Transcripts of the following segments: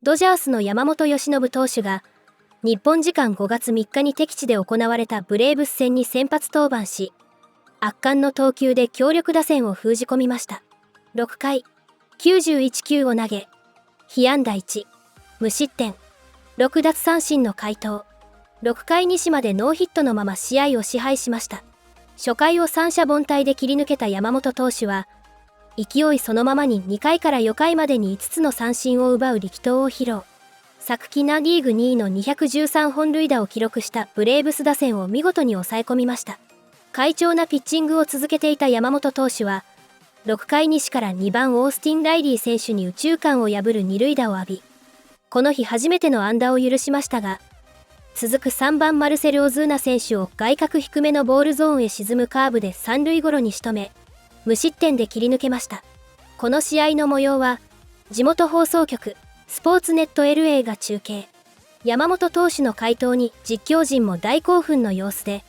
ドジャースの山本由伸投手が、日本時間5月3日に敵地で行われたブレーブス戦に先発登板し、圧巻の投球で強力打線を封じ込みました。6回、91球を投げ、被安打1、無失点、6奪三振の快投。6回2までノーヒットのまま試合を支配しました。初回を三者凡退で切り抜けた山本投手は、勢いそのままに2回から4回までに5つの三振を奪う力投を披露。昨季ナリーグ2位の213本塁打を記録したブレーブス打線を見事に抑え込みました。快調なピッチングを続けていた山本投手は、6回西から2番オースティン・ライリー選手に右中間を破る二塁打を浴び、この日初めての安打を許しましたが、続く3番マルセル・オズーナ選手を外角低めのボールゾーンへ沈むカーブで三塁ゴロに仕留め、無失点で切り抜けました。この試合の模様は、地元放送局、スポーツネット LA が中継。山本投手の快投に実況陣も大興奮の様子で、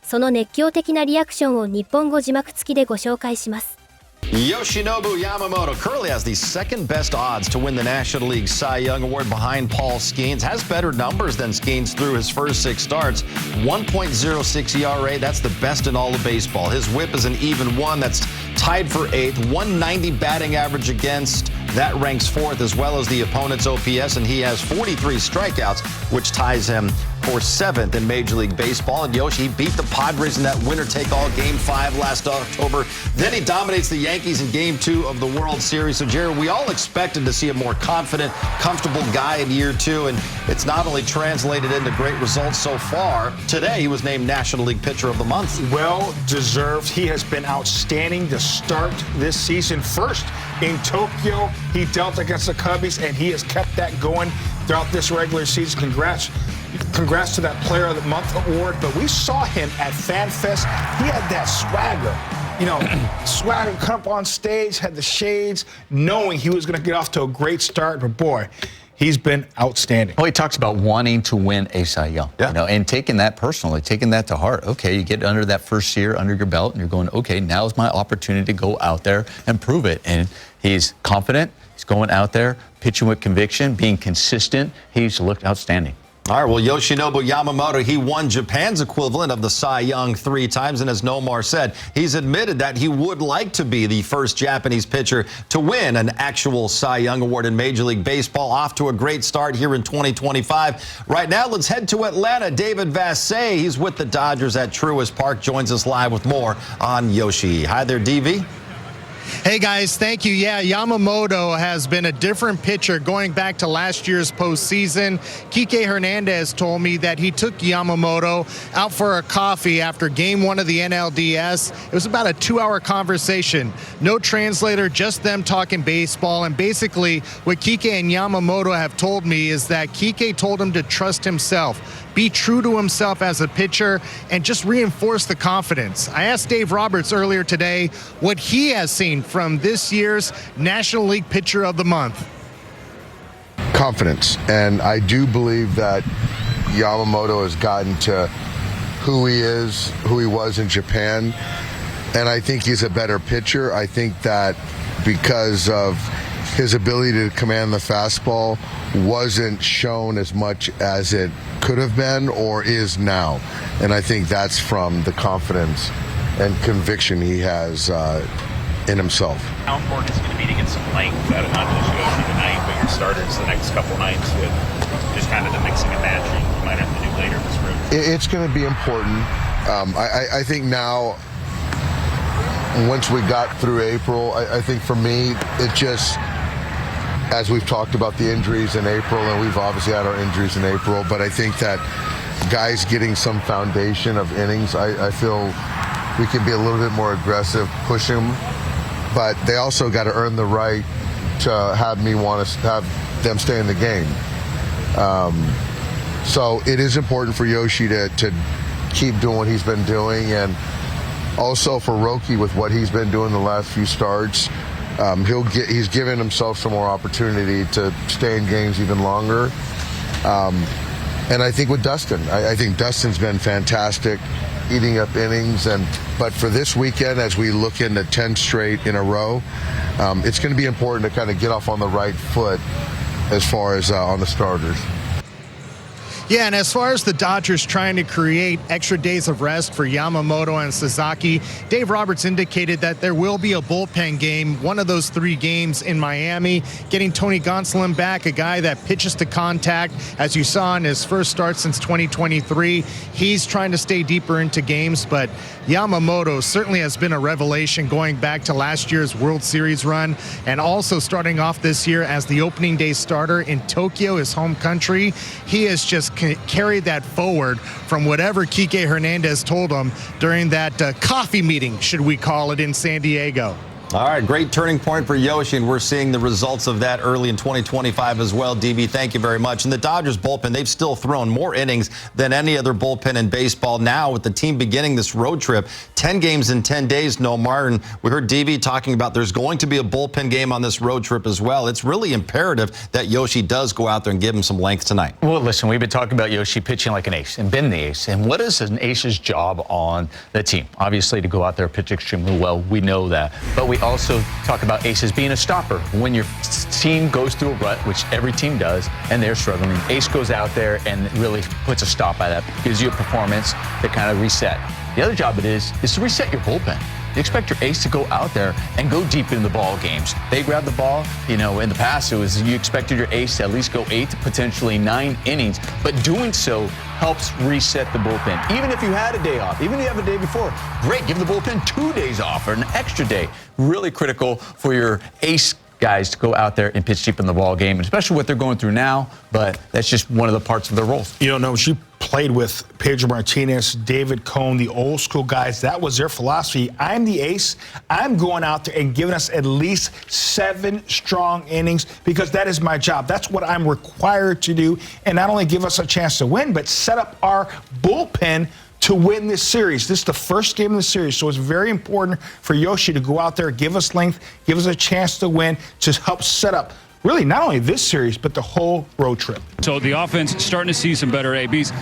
その熱狂的なリアクションを日本語字幕付きでご紹介します。Yoshinobu Yamamoto currently has the second best odds to win the National League Cy Young Award behind Paul Skeens. Has better numbers than Skeens through his first 6 starts. 1.06 ERA, that's the best in all of baseball. His whip is an even 1, that's tied for 8th. 190 batting average against, that ranks 4th, as well as the opponent's OPS, and he has 43 strikeouts, which ties him for 7th in Major League Baseball. And Yoshi, he beat the Padres in that winner-take-all Game 5 last October. Then he dominates the Yankees in Game 2 of the World Series. So, Jerry, we all expected to see a more confident, comfortable guy in year 2, and it's not only translated into great results so far. Today, he was named National League Pitcher of the Month. Well deserved. He has been outstanding to start this season. First, in Tokyo, he dealt against the Cubbies, and he has kept that going throughout this regular season. Congrats to that Player of the Month award. But we saw him at FanFest. He had that swagger. Swagger, come up on stage, had the shades, knowing he was going to get off to a great start. But boy, he's been outstanding. Well, he talks about wanting to win a Cy Young, and taking that personally, taking that to heart. Okay, you get under that first year under your belt, and you're going, okay, now's my opportunity to go out there and prove it. And he's confident. He's going out there, pitching with conviction, being consistent. He's looked outstanding. All right, well, Yoshinobu Yamamoto, he won Japan's equivalent of the Cy Young 3 times, and as Nomar said, he's admitted that he would like to be the first Japanese pitcher to win an actual Cy Young award in Major League Baseball. Off to a great start here in 2025. Right now, let's head to Atlanta. David Vassay, he's with the Dodgers at Truist Park, joins us live with more on Yoshi. Hi there, DV. Hey guys, thank you. Yeah, Yamamoto has been a different pitcher going back to last year's postseason. Kike Hernandez told me that he took Yamamoto out for a coffee after game 1 of the NLDS. It was about a 2-hour conversation. No translator, just them talking baseball. And basically what Kike and Yamamoto have told me is that Kike told him to trust himself, be true to himself as a pitcher, and just reinforce the confidence. I asked Dave Roberts earlier today what he has seen from this year's National League Pitcher of the Month. Confidence, and I do believe that Yamamoto has gotten to who he is, who he was in Japan, and I think he's a better pitcher. I think that because of his ability to command the fastball wasn't shown as much as it could have been or is now. And I think that's from the confidence and conviction he has in himself. How important is it to be to get some length out of not just Yoshi tonight, but your starters the next couple nights with just kind of the mixing and matching you might have to do later this room? It's going to be important. I think now, once we got through April, I think for me, it just, as we've talked about the injuries in April, and we've obviously had our injuries in April, but I think that guys getting some foundation of innings, I feel we can be a little bit more aggressive, push them, but they also got to earn the right to have me want to have them stay in the game. So it is important for Yoshi to keep doing what he's been doing, and also for Roki with what he's been doing the last few starts. He's given himself some more opportunity to stay in games even longer. And I think with Dustin, I think Dustin's been fantastic, eating up innings. But for this weekend, as we look into 10 straight in a row, it's going to be important to kind of get off on the right foot as far as on the starters. Yeah, and as far as the Dodgers trying to create extra days of rest for Yamamoto and Sasaki, Dave Roberts indicated that there will be a bullpen game, one of those 3 games in Miami, getting Tony Gonsolin back, a guy that pitches to contact, as you saw in his first start since 2023. He's trying to stay deeper into games, but Yamamoto certainly has been a revelation going back to last year's World Series run, and also starting off this year as the opening day starter in Tokyo, his home country. He has just carried that forward from whatever Kike Hernandez told him during that coffee meeting, should we call it, in San Diego. All right, great turning point for Yoshi, and we're seeing the results of that early in 2025 as well. DB, thank you very much. And the Dodgers bullpen, they've still thrown more innings than any other bullpen in baseball. Now, with the team beginning this road trip, 10 games in 10 days, no Martin. We heard DB talking about there's going to be a bullpen game on this road trip as well. It's really imperative that Yoshi does go out there and give him some length tonight. Well, listen, we've been talking about Yoshi pitching like an ace and been the ace. And what is an ace's job on the team? Obviously, to go out there and pitch extremely well. We know that. But we also talk about aces being a stopper. When your team goes through a rut, which every team does, and they're struggling, ace goes out there and really puts a stop by that, gives you a performance to kind of reset. The other job it is to reset your bullpen. You expect your ace to go out there and go deep in the ball games. They grab the ball, in the past it was you expected your ace to at least go 8 to potentially 9 innings, but doing so helps reset the bullpen. Even if you had a day off, even if you have a day before, great, give the bullpen 2 days off or an extra day. Really critical for your ace guys to go out there and pitch deep in the ball game, especially what they're going through now, but that's just one of the parts of their roles. She played with Pedro Martinez, David Cone, the old school guys. That was their philosophy. I'm the ace. I'm going out there and giving us at least 7 strong innings because that is my job. That's what I'm required to do, and not only give us a chance to win, but set up our bullpen to win this series. This is the first game of the series, so it's very important for Yoshi to go out there, give us length, give us a chance to win, to help set up really not only this series, but the whole road trip. So the offense starting to see some better ABs.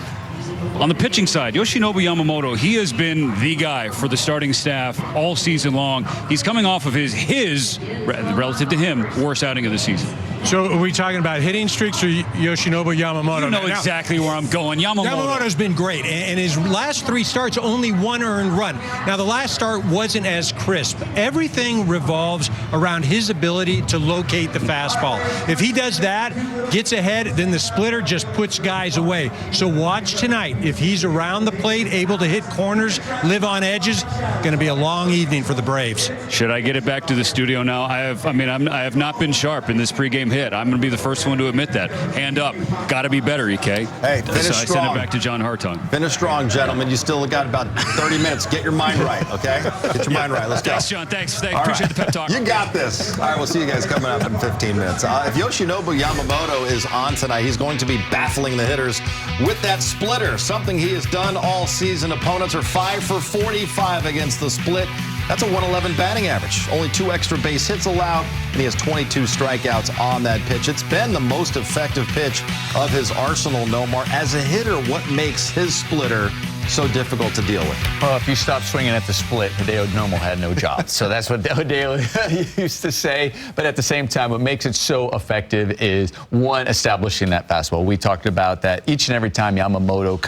On the pitching side, Yoshinobu Yamamoto, he has been the guy for the starting staff all season long. He's coming off of his relative to him, worst outing of the season. So are we talking about hitting streaks or Yoshinobu Yamamoto? You know exactly where I'm going. Yamamoto's been great, and his last 3 starts, only 1 earned run. Now, the last start wasn't as crisp. Everything revolves around his ability to locate the fastball. If he does that, gets ahead, then the splitter just puts guys away. So watch tonight. If he's around the plate, able to hit corners, live on edges, going to be a long evening for the Braves. Should I get it back to the studio now? I have not been sharp in this pregame hit. I'm going to be the first one to admit that. Hand up. Got to be better, EK. Hey, finish so strong. I send it back to John Hartung. Finish strong, gentlemen. You still got about 30 minutes. Get your mind right, okay? Get your mind right. Let's go. Thanks, John. Thanks. Appreciate the pep talk. You got this. All right, we'll see you guys coming up in 15 minutes. If Yoshinobu Yamamoto is on tonight, he's going to be baffling the hitters with that splitter, something he has done all season. Opponents are 5 for 45 against the split. That's a 111 batting average. Only 2 extra base hits allowed, and he has 22 strikeouts on that pitch. It's been the most effective pitch of his arsenal, Nomar. As a hitter, what makes his splitter so difficult to deal with? Well, if you stop swinging at the split, Hideo Nomo had no job. So that's what Hideo used to say. But at the same time, what makes it so effective is, one, establishing that fastball. We talked about that each and every time Yamamoto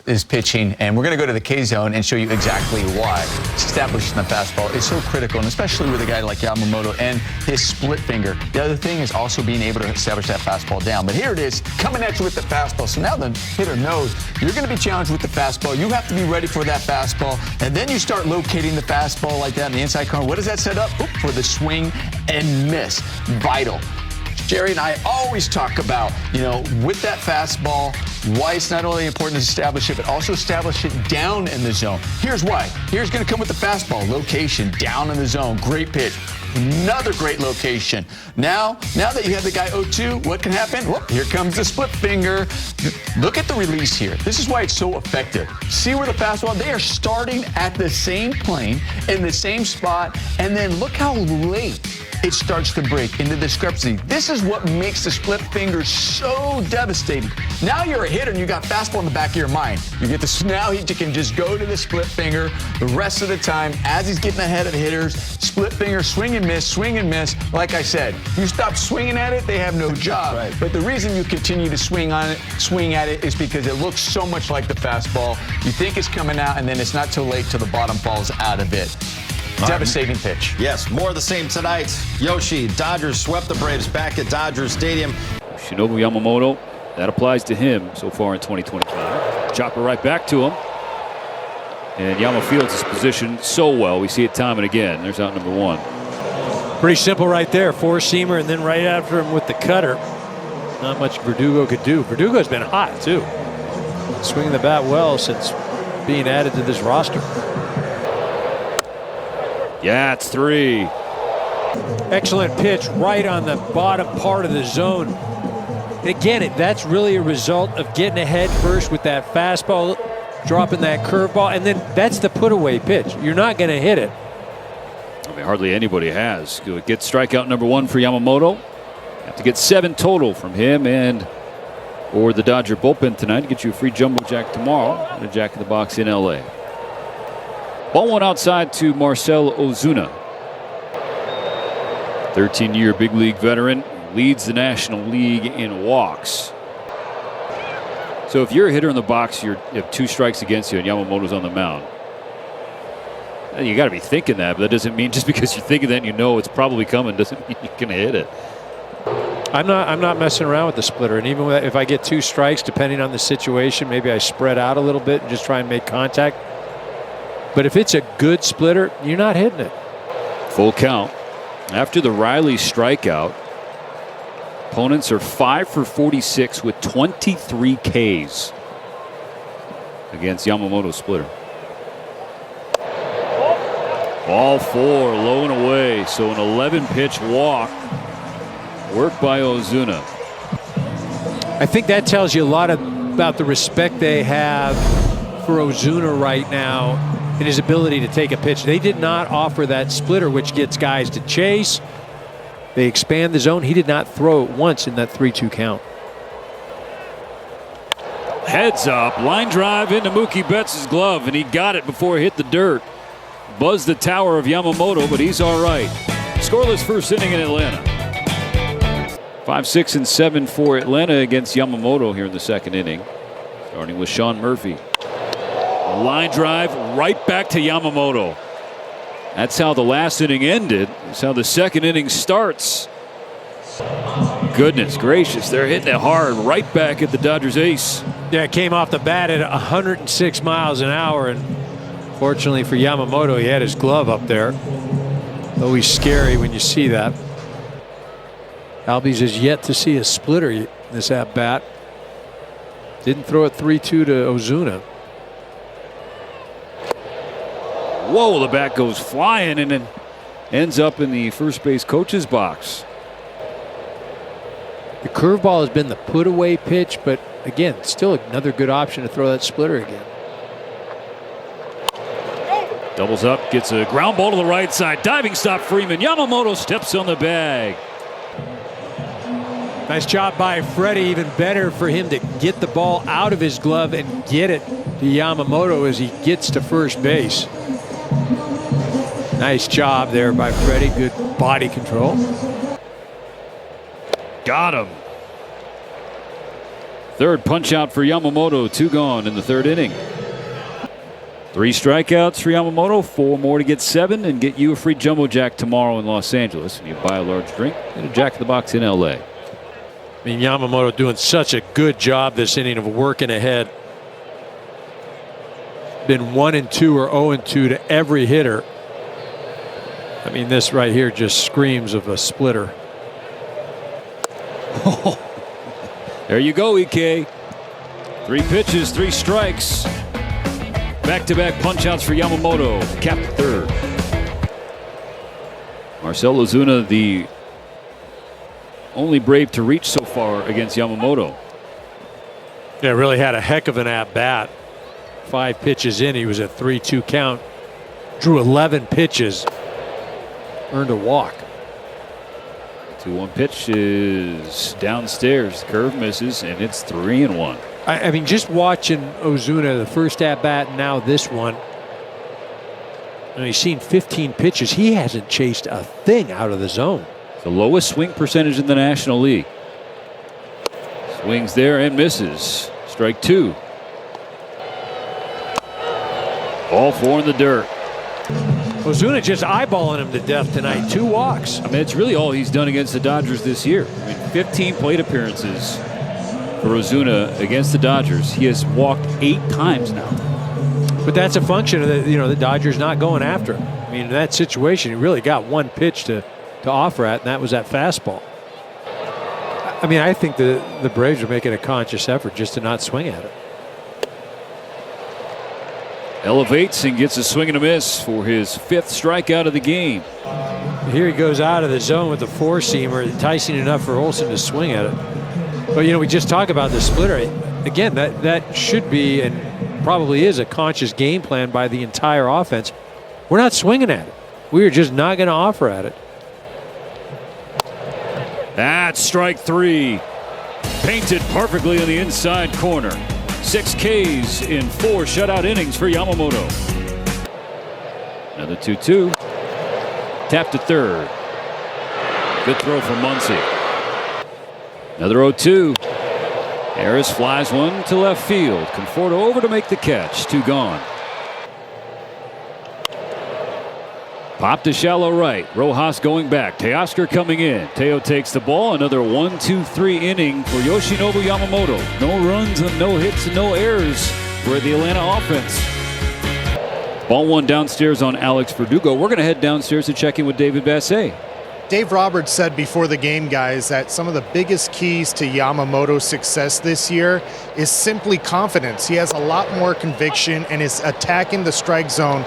is pitching. And we're going to go to the K-zone and show you exactly why establishing the fastball is so critical, and especially with a guy like Yamamoto and his split finger. The other thing is also being able to establish that fastball down. But here it is, coming at you with the fastball. So now the hitter knows you're going to be challenged with the fastball. You have to be ready for that fastball, and then you start locating the fastball like that in the inside corner. What does that set up? For the swing and miss. Vital. Jerry and I always talk about, with that fastball, why it's not only important to establish it, but also establish it down in the zone. Here's why. Here's going to come with the fastball. Location, down in the zone. Great pitch. Another great location. Now that you have the guy 0-2, what can happen? Whoop, here comes the split finger. Look at the release here. This is why it's so effective. See where the fastball, they are starting at the same plane, in the same spot, and then look how late it starts to break into discrepancy. This is what makes the split finger so devastating. Now you're a hitter and you got fastball in the back of your mind. You get this, now he can just go to the split finger the rest of the time as he's getting ahead of the hitters. Split finger, swing and miss, swing and miss. Like I said, you stop swinging at it, they have no job. Right. But the reason you continue to swing at it is because it looks so much like the fastball. You think it's coming out, and then it's not too late till the bottom falls out of it. Devastating pitch. Yes, more of the same tonight. Yoshi, Dodgers swept the Braves back at Dodger Stadium. Yoshinobu Yamamoto, that applies to him so far in 2025. Chopper right back to him. And Yama fields his position so well. We see it time and again. There's out number one. Pretty simple right there. Four-seamer, and then right after him with the cutter. Not much Verdugo could do. Verdugo's been hot, too. Swinging the bat well since being added to this roster. Yeah, it's 3. Excellent pitch right on the bottom part of the zone. And again, that's really a result of getting ahead first with that fastball, dropping that curveball, and then that's the put-away pitch. You're not going to hit it. I mean, hardly anybody has. Get strikeout number 1 for Yamamoto. Have to get 7 total from him and or the Dodger bullpen tonight to get you a free jumbo jack tomorrow and a Jack in the Box in LA. Ball one outside to Marcell Ozuna. 13-year big league veteran, leads the National League in walks. So if you're a hitter in the box, you have 2 strikes against you and Yamamoto's on the mound. You got to be thinking that, but that doesn't mean just because you're thinking that and you know it's probably coming doesn't mean you're going to hit it. I'm not messing around with the splitter, and even if I get 2 strikes, depending on the situation, maybe I spread out a little bit and just try and make contact. But if it's a good splitter, you're not hitting it. Full count. After the Riley strikeout, opponents are 5 for 46 with 23 Ks against Yamamoto's splitter. Ball 4, low and away. So an 11-pitch walk. Work by Ozuna. I think that tells you a lot about the respect they have for Ozuna right now and his ability to take a pitch. They did not offer that splitter, which gets guys to chase. They expand the zone. He did not throw it once in that 3-2 count. Heads up, line drive into Mookie Betts' glove, and he got it before it hit the dirt. Buzzed the tower of Yamamoto, but he's all right. Scoreless first inning in Atlanta. 5, 6, and 7 for Atlanta against Yamamoto here in the second inning. Starting with Sean Murphy. A line drive right back to Yamamoto. That's how the last inning ended. That's how the second inning starts. Goodness gracious, they're hitting it hard right back at the Dodgers ace. Yeah, it came off the bat at 106 miles an hour, and fortunately for Yamamoto, he had his glove up there. Always scary when you see that. Albies has yet to see a splitter this at bat. Didn't throw it 3-2 to Ozuna. Whoa, the bat goes flying and then ends up in the first base coach's box. The curveball has been the put away pitch, but again, still another good option to throw that splitter again. Doubles up, gets a ground ball to the right side. Diving stop Freeman. Yamamoto steps on the bag. Nice job by Freddie. Even better for him to get the ball out of his glove and get it to Yamamoto as he gets to first base. Nice job there by Freddie. Good body control. Got him. Third punch out for Yamamoto. 2 gone in the third inning. 3 strikeouts for Yamamoto. 4 more to get 7 and get you a free jumbo jack tomorrow in Los Angeles. And you buy a large drink and a Jack in the Box in LA. I mean, Yamamoto doing such a good job this inning of working ahead. Been 1-2 or 0-2 to every hitter. I mean, this right here just screams of a splitter. There you go, EK. 3 pitches, 3 strikes. Back-to-back punch-outs for Yamamoto. Cap the third. Marcell Ozuna, the only Brave to reach so far against Yamamoto. Yeah, really had a heck of an at-bat. 5 pitches in, he was at 3-2 count. Drew 11 pitches. Earned a walk. 2-1 pitch is downstairs. Curve misses, and it's 3-1. I mean, just watching Ozuna, the first at-bat, and now this one. And he's seen 15 pitches. He hasn't chased a thing out of the zone. The lowest swing percentage in the National League. Swings there and misses. Strike 2. All 4 in the dirt. Ozuna just eyeballing him to death tonight. 2 walks. I mean, it's really all he's done against the Dodgers this year. I mean, 15 plate appearances for Ozuna against the Dodgers. He has walked 8 times now. But that's a function of the Dodgers not going after him. I mean, in that situation, he really got one pitch to offer at, and that was that fastball. I mean, I think the Braves are making a conscious effort just to not swing at it. Elevates and gets a swing and a miss for his 5th strikeout of the game. Here he goes out of the zone with the 4-seamer, enticing enough for Olsen to swing at it. But, we just talk about the splitter. Again, that should be and probably is a conscious game plan by the entire offense. We're not swinging at it. We are just not going to offer at it. That's strike 3. Painted perfectly in the inside corner. 6 Ks in 4 shutout innings for Yamamoto. Another 2-2. Tapped to third. Good throw from Muncy. Another 0-2. Harris flies one to left field. Conforto over to make the catch. 2 gone. Pop to shallow right. Rojas going back. Teoscar coming in. Teo takes the ball. Another 1-2-3 inning for Yoshinobu Yamamoto. No runs and no hits and no errors for the Atlanta offense. Ball 1 downstairs on Alex Verdugo. We're going to head downstairs and check in with David Bassett. Dave Roberts said before the game, guys, that some of the biggest keys to Yamamoto's success this year is simply confidence. He has a lot more conviction and is attacking the strike zone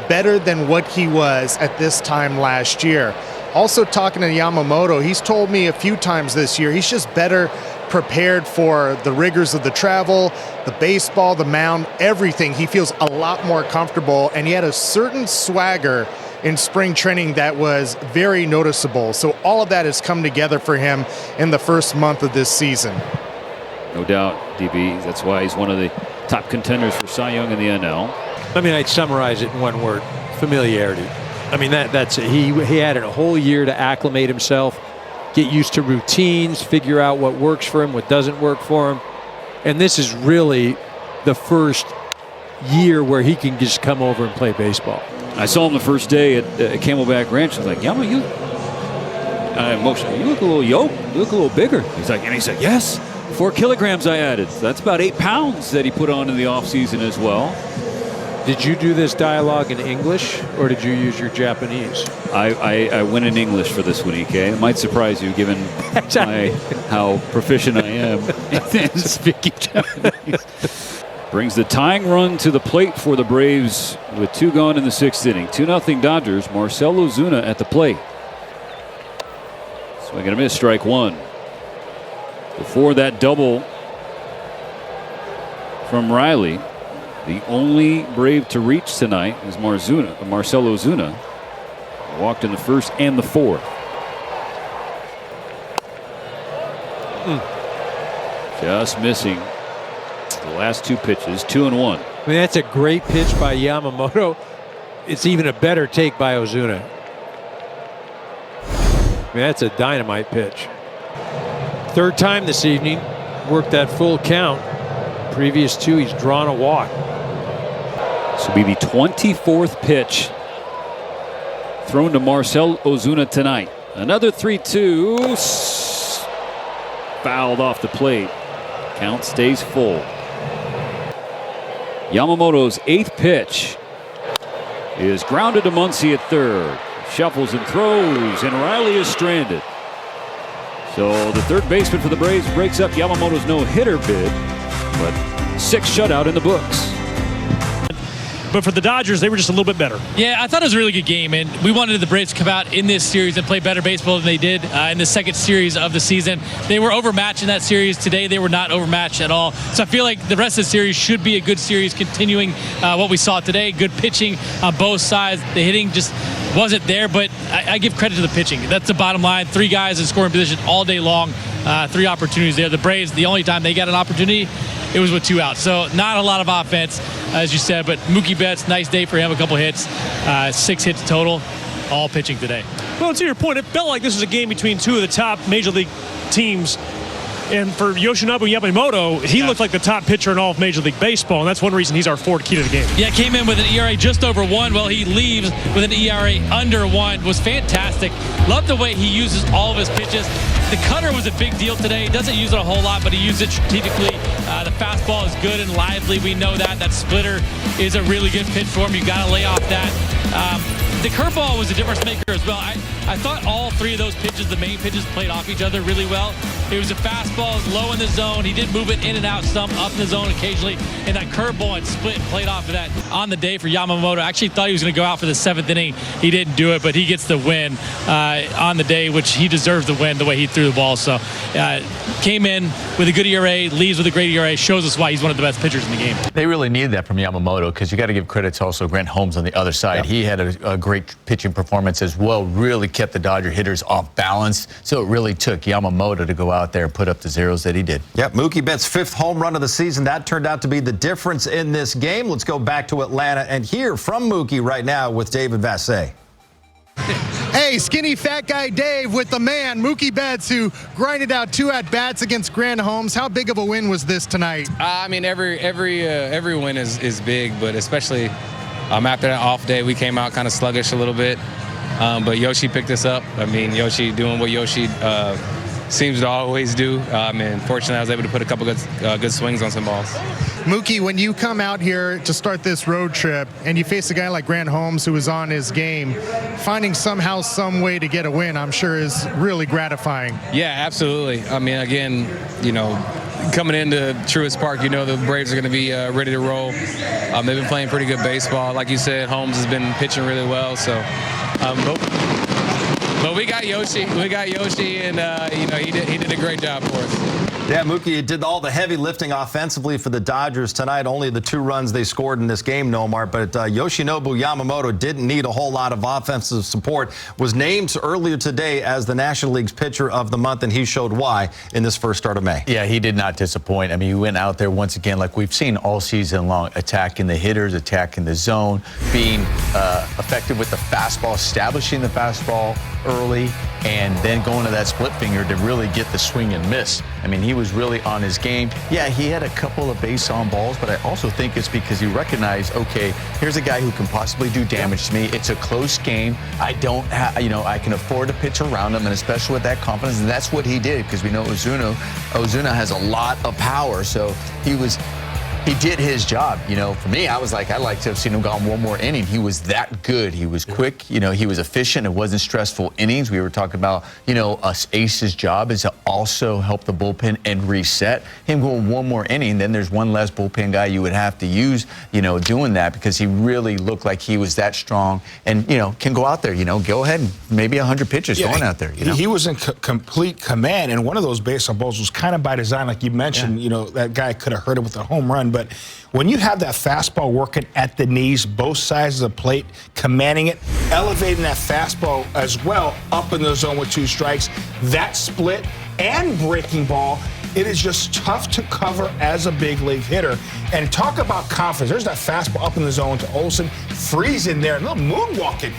better than what he was at this time last year. Also talking to Yamamoto, he's told me a few times this year he's just better prepared for the rigors of the travel, the baseball, the mound, everything. He feels a lot more comfortable, and he had a certain swagger in spring training that was very noticeable. So all of that has come together for him in the first month of this season. No doubt, DB. That's why he's one of the top contenders for Cy Young in the NL. I mean, I'd summarize it in one word: familiarity. I mean, that's it. He had a whole year to acclimate himself, get used to routines, figure out what works for him, what doesn't work for him. And this is really the first year where he can just come over and play baseball. I saw him the first day at Camelback Ranch. I was like, Yama, you look a little yoked. You look a little bigger. He said, yes. 4 kilograms I added. So that's about 8 pounds that he put on in the offseason as well. Did you do this dialogue in English, or did you use your Japanese? I went in English for this one, EK. It might surprise you given how proficient I am in speaking Japanese. Brings the tying run to the plate for the Braves with 2 gone in the 6th inning. 2-0 Dodgers. Marcell Ozuna at the plate. Swing and a miss, strike 1. Before that double from Riley, the only Brave to reach tonight is Marcell Ozuna. Walked in the 1st and the 4th. Just missing the last 2 pitches, 2-1. I mean, that's a great pitch by Yamamoto. It's even a better take by Ozuna. I mean, that's a dynamite pitch. 3rd time this evening, worked that full count. Previous 2, he's drawn a walk. This will be the 24th pitch thrown to Marcell Ozuna tonight. Another 3-2. Fouled off the plate. Count stays full. Yamamoto's 8th pitch is grounded to Muncy at 3rd. Shuffles and throws, and Riley is stranded. So the 3rd baseman for the Braves breaks up Yamamoto's no-hitter bid, but 6th shutout in the books. But for the Dodgers, they were just a little bit better. Yeah, I thought it was a really good game, and we wanted the Braves to come out in this series and play better baseball than they did in the second series of the season. They were overmatched in that series. Today, they were not overmatched at all. So I feel like the rest of the series should be a good series, continuing what we saw today. Good pitching on both sides. The hitting just wasn't there, but I give credit to the pitching. That's the bottom line. 3 guys in scoring position all day long. 3 opportunities there. The Braves, the only time they got an opportunity, it was with 2 outs. So not a lot of offense, as you said, but Mookie Betts, nice day for him, a couple hits, 6 hits total, all pitching today. Well, to your point, it felt like this was a game between 2 of the top Major League teams. And for Yoshinobu Yamamoto, he looked like the top pitcher in all of Major League Baseball, and that's one reason he's our forward key to the game. Yeah, came in with an ERA just over 1. Well, he leaves with an ERA under 1. Was fantastic. Love the way he uses all of his pitches. The cutter was a big deal today. He doesn't use it a whole lot, but he used it strategically. The fastball is good and lively. We know that. That splitter is a really good pitch for him. You got to lay off that. The curveball was a difference maker as well. I thought all 3 of those pitches, the main pitches, played off each other really well. It was a fastball, low in the zone. He did move it in and out some, up in the zone occasionally. And that curveball and split played off of that on the day for Yamamoto. I actually thought he was going to go out for the 7th inning. He didn't do it, but he gets the win on the day, which he deserves the win the way he threw the ball. So came in with a good ERA, leaves with a great ERA, shows us why he's one of the best pitchers in the game. They really needed that from Yamamoto, because you got to give credit to also Grant Holmes on the other side. Yep. He had a great pitching performance as well, really kept the Dodger hitters off balance. So it really took Yamamoto to go out there and put up the zeros that he did. Yep, Mookie Betts' 5th home run of the season. That turned out to be the difference in this game. Let's go back to Atlanta and hear from Mookie right now with David Vassay. Hey, skinny fat guy Dave with the man, Mookie Betts, who grinded out 2 at-bats against Grant Holmes. How big of a win was this tonight? I mean, every win is big, but especially after that off day, we came out kind of sluggish a little bit. But Yoshi picked us up. I mean, Yoshi doing what Yoshi seems to always do. And fortunately, I was able to put a couple good swings on some balls. Mookie, when you come out here to start this road trip and you face a guy like Grant Holmes who was on his game, finding somehow some way to get a win, I'm sure is really gratifying. Yeah, absolutely. I mean, again, coming into Truist Park, the Braves are going to be ready to roll. They've been playing pretty good baseball. Like you said, Holmes has been pitching really well. So, but we got Yoshi. And he did a great job for us. Yeah, Mookie did all the heavy lifting offensively for the Dodgers tonight. Only the 2 runs they scored in this game, Nomar. But Yoshinobu Yamamoto didn't need a whole lot of offensive support. Was named earlier today as the National League's Pitcher of the Month, and he showed why in this first start of May. Yeah, he did not disappoint. I mean, he went out there once again, like we've seen all season long, attacking the hitters, attacking the zone, being effective with the fastball, establishing the fastball early, and then going to that split finger to really get the swing and miss. I mean, he was really on his game. Yeah, he had a couple of base on balls, but I also think it's because he recognized, okay, here's a guy who can possibly do damage to me. It's a close game. I don't have, I can afford to pitch around him, and especially with that confidence, and that's what he did, because we know Ozuna has a lot of power, so he did his job. For me, I was like, I'd like to have seen him go on one more inning. He was that good. He was quick. He was efficient. It wasn't stressful innings. We were talking about, us Ace's job is to also help the bullpen and reset. Him going one more inning, then there's one less bullpen guy you would have to use, doing that, because he really looked like he was that strong and, can go out there, go ahead and maybe 100 pitches going out there. He was in complete command, and one of those base on balls was kind of by design, like you mentioned. That guy could have hurt it with a home run. But when you have that fastball working at the knees, both sides of the plate, commanding it, elevating that fastball as well up in the zone with 2 strikes, that split and breaking ball, it is just tough to cover as a big league hitter. And talk about confidence. There's that fastball up in the zone to Olsen, freezing there, a little moonwalking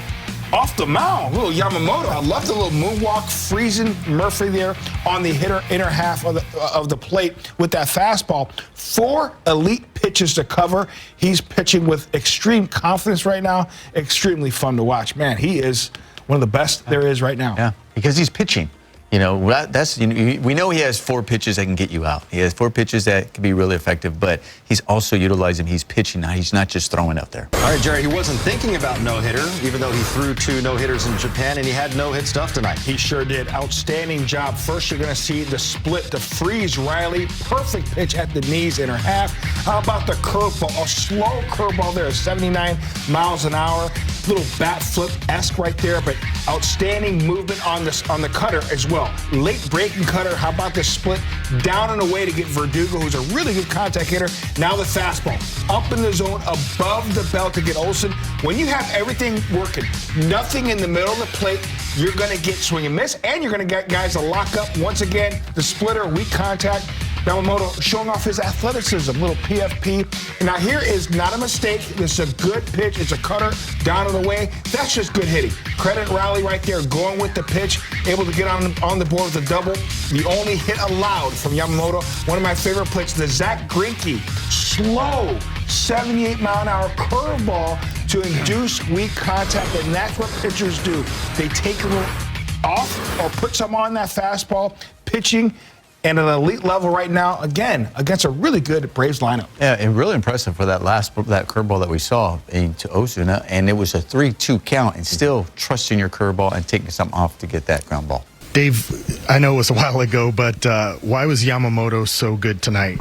off the mound. Little Yamamoto. I love the little moonwalk, freezing Murphy there on the inner half of the plate with that fastball. 4 elite pitches to cover. He's pitching with extreme confidence right now. Extremely fun to watch. Man, he is one of the best there is right now. Yeah, because he's pitching. You know, that's we know he has 4 pitches that can get you out. He has 4 pitches that can be really effective, but he's also utilizing. He's pitching now. He's not just throwing out there. All right, Jerry, he wasn't thinking about no-hitter, even though he threw 2 no-hitters in Japan, and he had no-hit stuff tonight. He sure did. Outstanding job. First, you're going to see the split to freeze Riley. Perfect pitch at the knees in her half. How about the curveball? A slow curveball there, 79 miles an hour. Little bat flip-esque right there, but outstanding movement on the cutter as well. Late breaking cutter. How about the split down and away to get Verdugo, who's a really good contact hitter. Now the fastball up in the zone above the belt to get Olsen. When you have everything working, nothing in the middle of the plate, you're going to get swing and miss, and you're going to get guys to lock up. Once again, the splitter, weak contact. Yamamoto showing off his athleticism, little PFP. Now here is not a mistake. This is a good pitch. It's a cutter down and away. That's just good hitting. Credit Riley right there, going with the pitch, able to get on the board with a double. The only hit allowed from Yamamoto. One of my favorite plays, the Zach Greinke, slow 78-mile-an-hour curveball to induce weak contact, and that's what pitchers do. They take a little off or put some on that fastball, pitching. And at an elite level right now, again, against a really good Braves lineup. Yeah, and really impressive for that curveball that we saw to Osuna, and it was a 3-2 count, and still trusting your curveball and taking something off to get that ground ball. Dave, I know it was a while ago, but why was Yamamoto so good tonight?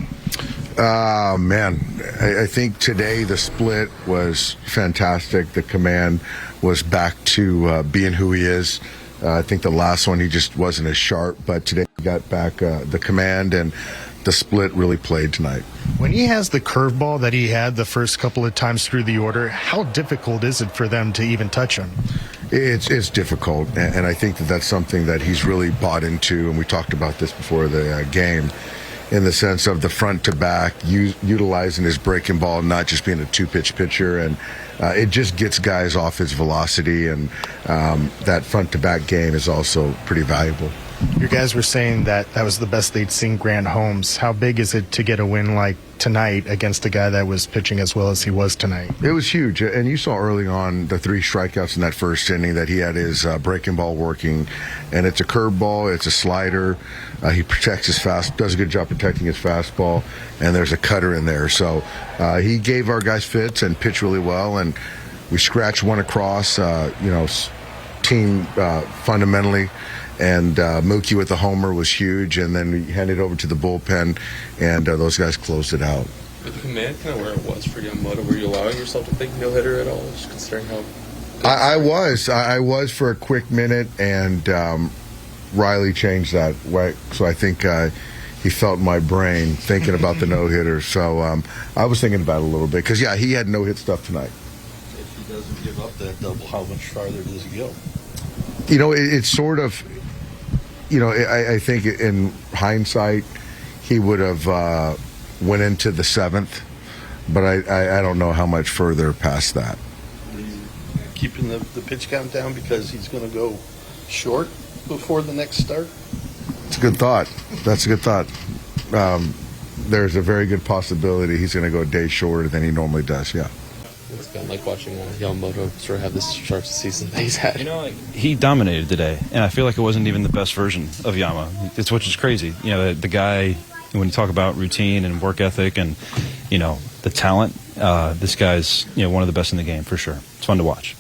Man, I think today the split was fantastic. The command was back to being who he is. I think the last one he just wasn't as sharp, but today he got back the command, and the split really played tonight. When he has the curveball that he had the first couple of times through the order, how difficult is it for them to even touch him? It's difficult, and I think that's something that he's really bought into, and we talked about this before the game, in the sense of the front to back, utilizing his breaking ball, not just being a 2-pitch pitcher, and it just gets guys off his velocity, and that front to back game is also pretty valuable. You guys were saying that was the best they'd seen Grant Holmes. How big is it to get a win like tonight against a guy that was pitching as well as he was tonight? It was huge, and you saw early on the 3 strikeouts in that first inning that he had his breaking ball working, and it's a curveball, it's a slider. He protects his does a good job protecting his fastball, and there's a cutter in there. So he gave our guys fits and pitched really well, and we scratched one across, team fundamentally. And Mookie with the homer was huge, and then we handed it over to the bullpen, and those guys closed it out. With the command kind of where it was for Yamamoto, were you allowing yourself to think no-hitter at all, just considering how... I was for a quick minute, and Riley changed that. So I think he felt my brain thinking about the no-hitter. So I was thinking about it a little bit, because, yeah, he had no-hit stuff tonight. If he doesn't give up that double, how much farther does he go? It's sort of... I think in hindsight, he would have went into the 7th, but I don't know how much further past that. Are you keeping the pitch count down because he's going to go short before the next start? It's a good thought. That's a good thought. There's a very good possibility he's going to go a day shorter than he normally does, yeah. It's been like watching Yamamoto sort of have this sharp season that he's had. He dominated today, and I feel like it wasn't even the best version of Yama. Which is crazy. The guy, when you talk about routine and work ethic and, the talent, this guy's, one of the best in the game for sure. It's fun to watch.